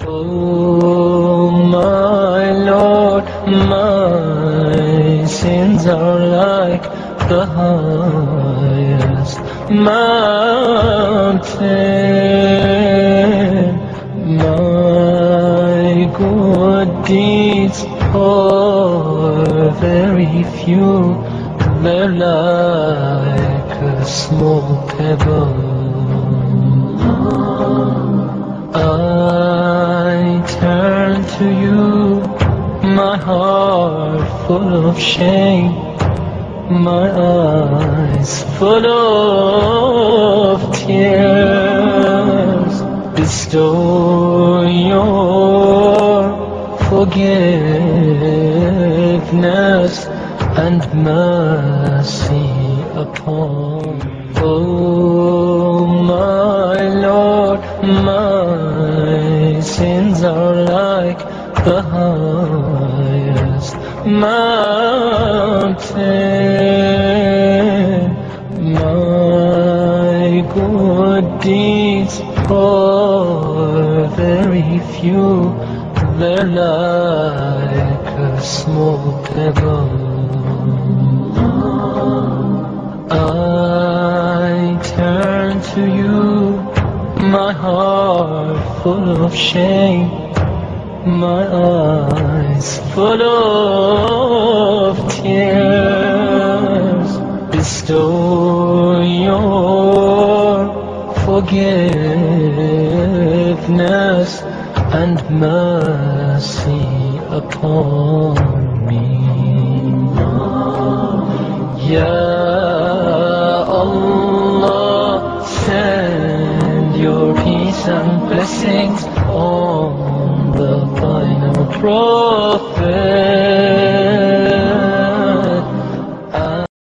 Oh my Lord, my sins are like the highest mountain. My good deeds are very few, they're like a small pebble. I turn to you, my heart full of shame, my eyes full of tears. Bestow your forgiveness and mercy upon me. Oh my Lord, my sins are like the highest mountain. My good deeds are very few, they're like a small pebble. I turn to you, my heart full of shame, my eyes full of tears. Bestow your forgiveness and mercy upon me. Ya Allah, send your peace and blessings on the final prophet.